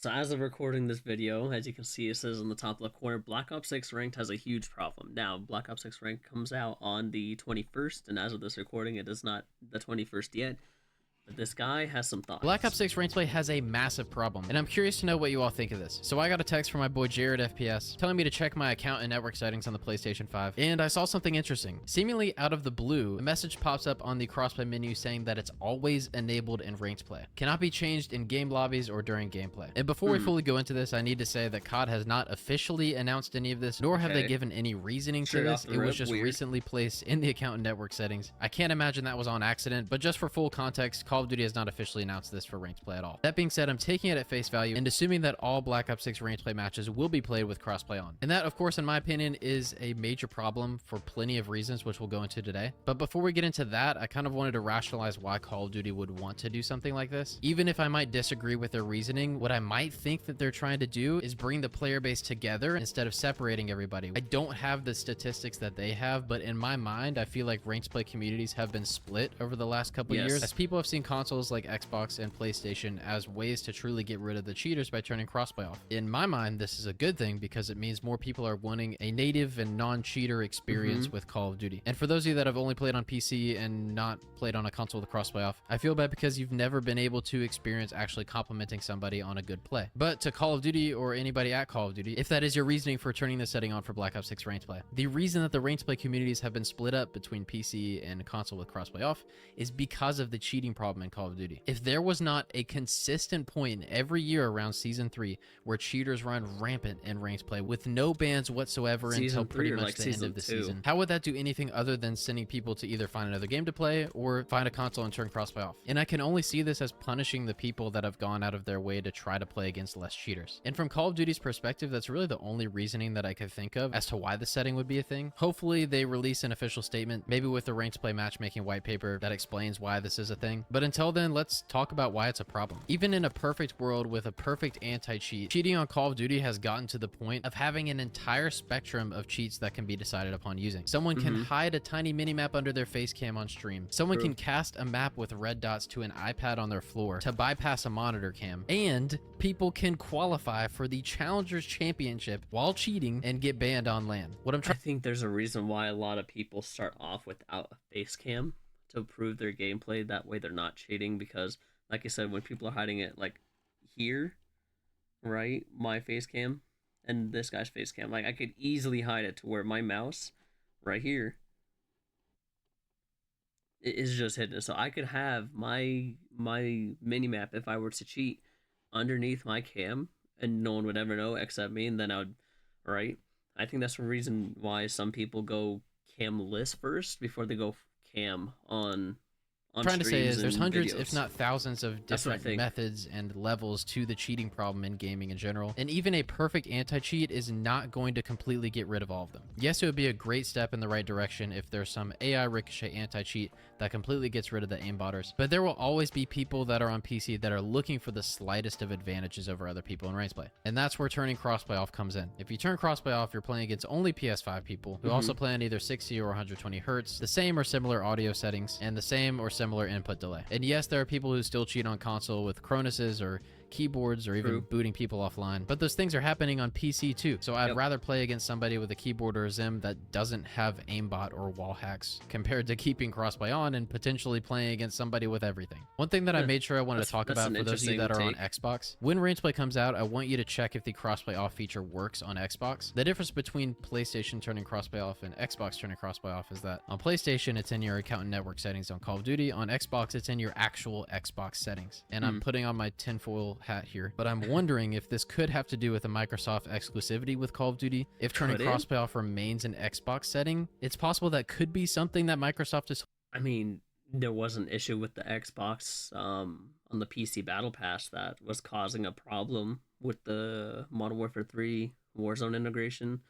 So as of recording this video, as you can see, it says in the top left corner, Black Ops 6 Ranked has a huge problem. Now, Black Ops 6 Ranked comes out on the 21st, and as of this recording, it is not the 21st yet. But this guy has some Black thoughts. Ops 6 Ranked Play has a massive problem, and I'm curious to know what you all think of this. So I got a text from my boy Jared FPS telling me to check my account and network settings on the PlayStation 5, and I saw something interesting. Seemingly out of the blue, a message pops up on the crossplay menu saying that it's always enabled in Ranked Play. Cannot be changed in game lobbies or during gameplay. And before we fully go into this, I need to say that COD has not officially announced any of this, nor have they given any reasoning to this. It was just recently placed in the account and network settings. I can't imagine that was on accident, but just for full context, Call of Duty has not officially announced this for Ranked Play at all. That being said, I'm taking it at face value and assuming that all Black Ops 6 Ranked Play matches will be played with crossplay on. And that, of course, in my opinion, is a major problem for plenty of reasons, which we'll go into today. But before we get into that, I kind of wanted to rationalize why Call of Duty would want to do something like this. Even if I might disagree with their reasoning, what I might think that they're trying to do is bring the player base together instead of separating everybody. I don't have the statistics that they have, but in my mind, I feel like Ranked Play communities have been split over the last couple years, as people have seen consoles like Xbox and PlayStation as ways to truly get rid of the cheaters by turning crossplay off. In my mind, this is a good thing because it means more people are wanting a native and non-cheater experience with Call of Duty. And for those of you that have only played on PC and not played on a console with crossplay off, I feel bad because you've never been able to experience actually complimenting somebody on a good play. But to Call of Duty or anybody at Call of Duty, if that is your reasoning for turning this setting on for Black Ops 6 Ranked Play, the reason that the Ranked Play communities have been split up between PC and console with crossplay off is because of the cheating problem in Call of Duty. If there was not a consistent point every year around Season 3 where cheaters run rampant in Ranked Play with no bans whatsoever until pretty much the end of the season, how would that do anything other than sending people to either find another game to play or find a console and turn crossplay off? And I can only see this as punishing the people that have gone out of their way to try to play against less cheaters. And from Call of Duty's perspective, that's really the only reasoning that I could think of as to why the setting would be a thing. Hopefully they release an official statement, maybe with the Ranked Play matchmaking white paper that explains why this is a thing. But until then, let's talk about why it's a problem. Even in a perfect world with a perfect anti-cheat, cheating on Call of Duty has gotten to the point of having an entire spectrum of cheats that can be decided upon using. Someone can hide a tiny mini-map under their face cam on stream. Someone can cast a map with red dots to an iPad on their floor to bypass a monitor cam. And people can qualify for the Challengers Championship while cheating and get banned on LAN. I think there's a reason why a lot of people start off without a face cam to prove their gameplay. That way they're not cheating because, like I said, when people are hiding it like here, right, my face cam and this guy's face cam, like I could easily hide it to where my mouse right here is just hidden. So I could have my mini map if I were to cheat underneath my cam and no one would ever know except me, and then I would, right? I think that's the reason why some people go camless first before they go cam on Trying to say is there's hundreds, videos. if not thousands, of different methods and levels to the cheating problem in gaming in general, and even a perfect anti-cheat is not going to completely get rid of all of them. Yes, it would be a great step in the right direction if there's some AI ricochet anti-cheat that completely gets rid of the aimbotters, but there will always be people that are on PC that are looking for the slightest of advantages over other people in ranked play, and that's where turning crossplay off comes in. If you turn crossplay off, you're playing against only PS5 people who also play on either 60 or 120 hertz, the same or similar audio settings, and the same or similar input delay. And yes, there are people who still cheat on console with Cronuses or keyboards or even booting people offline, but those things are happening on PC too. So I'd rather play against somebody with a keyboard or a Zim that doesn't have aimbot or wall hacks compared to keeping crossplay on and potentially playing against somebody with everything. One thing that I made sure I wanted to talk about for those of you that are on Xbox, when Range Play comes out, I want you to check if the crossplay off feature works on Xbox. The difference between PlayStation turning crossplay off and Xbox turning crossplay off is that on PlayStation, it's in your account and network settings on Call of Duty. On Xbox, it's in your actual Xbox settings. And I'm putting on my tinfoil hat here, but I'm wondering if this could have to do with a Microsoft exclusivity with Call of Duty. If turning crossplay off remains an Xbox setting, it's possible that could be something that Microsoft is... I mean, there was an issue with the Xbox on the PC Battle Pass that was causing a problem with the Modern Warfare 3 Warzone integration.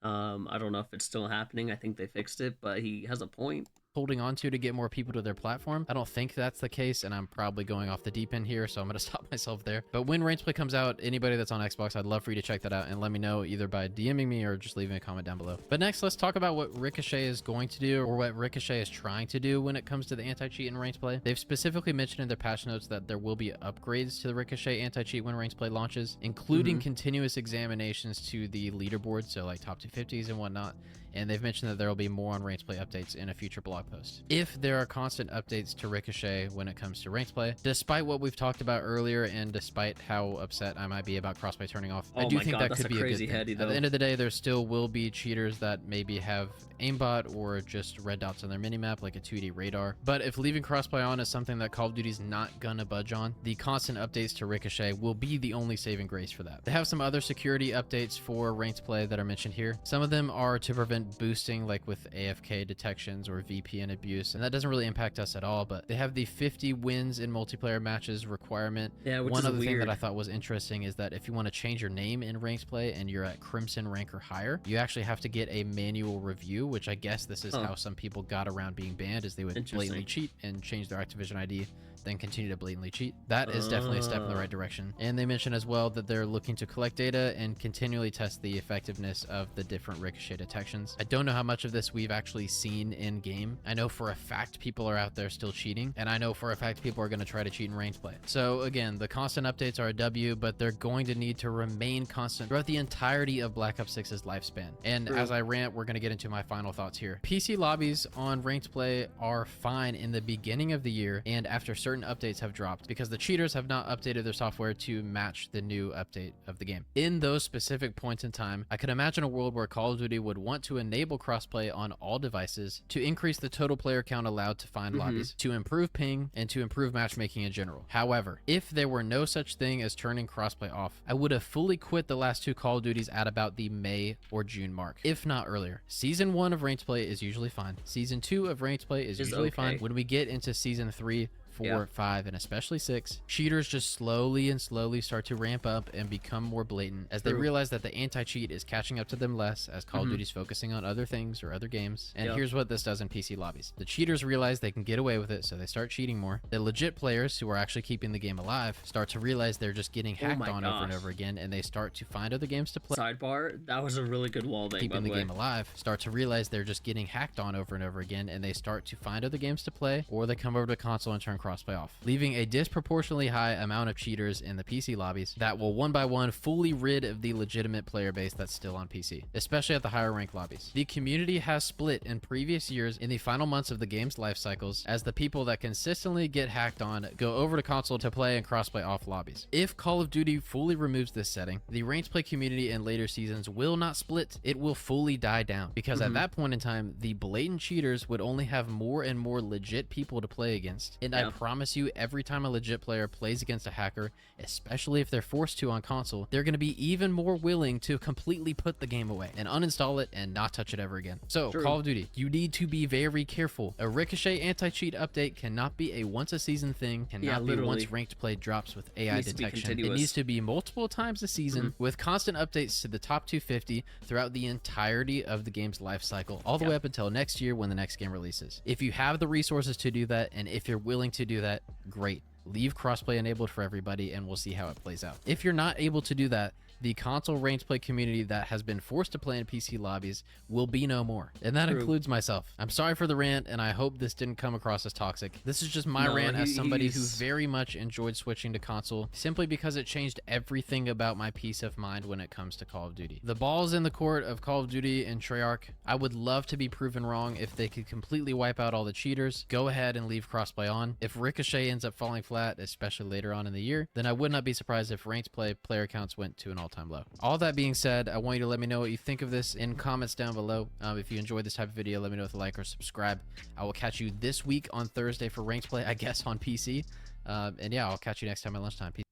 I don't know if it's still happening. I think they fixed it, but he has a point. holding on to get more people to their platform. I don't think that's the case, and I'm probably going off the deep end here, so I'm gonna stop myself there. But when Rangeplay comes out, anybody that's on Xbox, I'd love for you to check that out and let me know either by DMing me or just leaving a comment down below. But next, let's talk about what Ricochet is going to do, or what Ricochet is trying to do when it comes to the anti-cheat in Rangeplay. They've specifically mentioned in their patch notes that there will be upgrades to the Ricochet anti-cheat when Rangeplay launches, including continuous examinations to the leaderboard, so like top 250s and whatnot. And they've mentioned that there will be more on Rangeplay updates in a future blog post. If there are constant updates to Ricochet when it comes to Rangeplay, despite what we've talked about earlier and despite how upset I might be about crossplay turning off, I do think that could be a good thing. At the end of the day, there still will be cheaters that maybe have aimbot or just red dots on their minimap like a 2D radar. But if leaving crossplay on is something that Call of Duty's not gonna budge on, the constant updates to Ricochet will be the only saving grace for that. They have some other security updates for ranked play that are mentioned here. Some of them are to prevent boosting, like with AFK detections or VPN abuse, and that doesn't really impact us at all. But they have the 50 wins in multiplayer matches requirement. Yeah, which one is other weird thing that I thought was interesting is that if you want to change your name in ranked play and you're at Crimson rank or higher, you actually have to get a manual review, which I guess this is how some people got around being banned, is they would blatantly cheat and change their Activision ID, then continue to blatantly cheat. That is definitely a step in the right direction. And they mention as well that they're looking to collect data and continually test the effectiveness of the different Ricochet detections. I don't know how much of this we've actually seen in game. I know for a fact people are out there still cheating, and I know for a fact people are going to try to cheat in ranked play. So again, the constant updates are a W, but they're going to need to remain constant throughout the entirety of Black Ops 6's lifespan. And as I rant, we're going to get into my final thoughts here. PC lobbies on ranked play are fine in the beginning of the year and after certain updates have dropped, because the cheaters have not updated their software to match the new update of the game. In those specific points in time, I could imagine a world where Call of Duty would want to enable crossplay on all devices to increase the total player count allowed to find lobbies, to improve ping, and to improve matchmaking in general. However, if there were no such thing as turning crossplay off, I would have fully quit the last two Call of Duties at about the May or June mark, if not earlier. Season 1 of ranked play is usually fine. Season 2 of ranked play is usually fine. When we get into Season 3, 4, 5, and especially 6, cheaters just slowly start to ramp up and become more blatant as they realize that the anti-cheat is catching up to them less as Call of Duty's focusing on other things or other games. And here's what this does in PC lobbies. The cheaters realize they can get away with it, so they start cheating more. The legit players who are actually keeping the game alive start to realize they're just getting hacked on over and over again, and they start to find other games to play. Sidebar, that was a really good wall bang, keeping the game alive, start to realize they're just getting hacked on over and over again, and they start to find other games to play, or they come over to console and turn crossplay off, leaving a disproportionately high amount of cheaters in the PC lobbies that will one by one fully rid of the legitimate player base that's still on PC, especially at the higher rank lobbies. The community has split in previous years in the final months of the game's life cycles, as the people that consistently get hacked on go over to console to play and crossplay off lobbies. If Call of Duty fully removes this setting, the ranked play community in later seasons will not split. It will fully die down, because at that point in time, the blatant cheaters would only have more and more legit people to play against. And I promise you, every time a legit player plays against a hacker, especially if they're forced to on console, they're going to be even more willing to completely put the game away and uninstall it and not touch it ever again. So Call of Duty, you need to be very careful. A Ricochet anti-cheat update cannot be a once a season thing, cannot be once ranked play drops with AI detection. It needs to be multiple times a season with constant updates to the top 250 throughout the entirety of the game's life cycle, all the way up until next year when the next game releases. If you have the resources to do that, and if you're willing to do that, great. Leave crossplay enabled for everybody and we'll see how it plays out. If you're not able to do that, the console ranked play community that has been forced to play in PC lobbies will be no more. And that includes myself. I'm sorry for the rant, and I hope this didn't come across as toxic. This is just my rant as somebody who very much enjoyed switching to console, simply because it changed everything about my peace of mind when it comes to Call of Duty. The ball's in the court of Call of Duty and Treyarch. I would love to be proven wrong. If they could completely wipe out all the cheaters, go ahead and leave crossplay on. If Ricochet ends up falling flat, especially later on in the year, then I would not be surprised if ranked play player counts went to an all-time low. All that being said, I want you to let me know what you think of this in comments down below. If you enjoyed this type of video, let me know with a like or subscribe. I will catch you this week on Thursday for ranked play, I guess, on PC. And yeah, I'll catch you next time at lunchtime. Peace.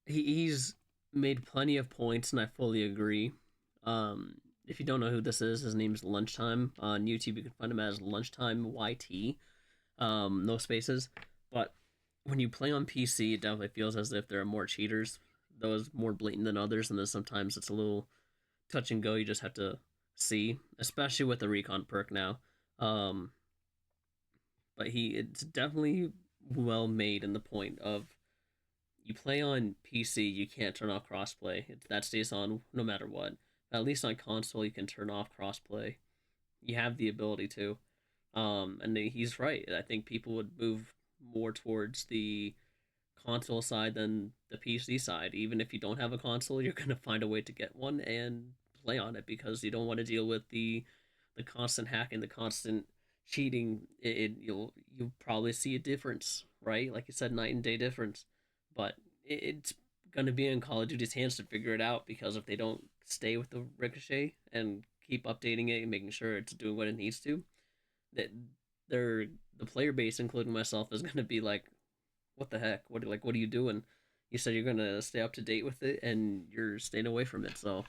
He's made plenty of points, and I fully agree. If you don't know who this is, his name is Lunchtime. On YouTube, you can find him as Lunchtime YT. No spaces. But when you play on PC, it definitely feels as if there are more cheaters. Those more blatant than others, and then sometimes it's a little touch and go. You just have to see, especially with the recon perk now. Um, but it's definitely well made in the point of you play on PC, you can't turn off crossplay. That stays on no matter what. At least on console, you can turn off crossplay. You have the ability to. And he's right. I think people would move more towards the console side than the PC side. Even if you don't have a console, you're gonna find a way to get one and play on it because you don't want to deal with the constant hacking, the constant cheating. You'll probably see a difference, right? Like you said, night and day difference. But it's gonna be in Call of Duty's hands to figure it out because if they don't stay with the Ricochet and keep updating it and making sure it's doing what it needs to, that they're the player base, including myself, is gonna be like, what the heck? What are you doing? You said you're gonna stay up to date with it, and you're staying away from it. So,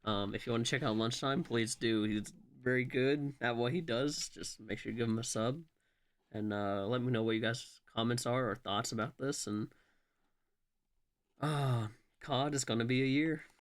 if you want to check out Lunchtime, please do. He's very good at what he does. Just make sure you give him a sub, and let me know what you guys' comments are or thoughts about this. And COD is gonna be a year.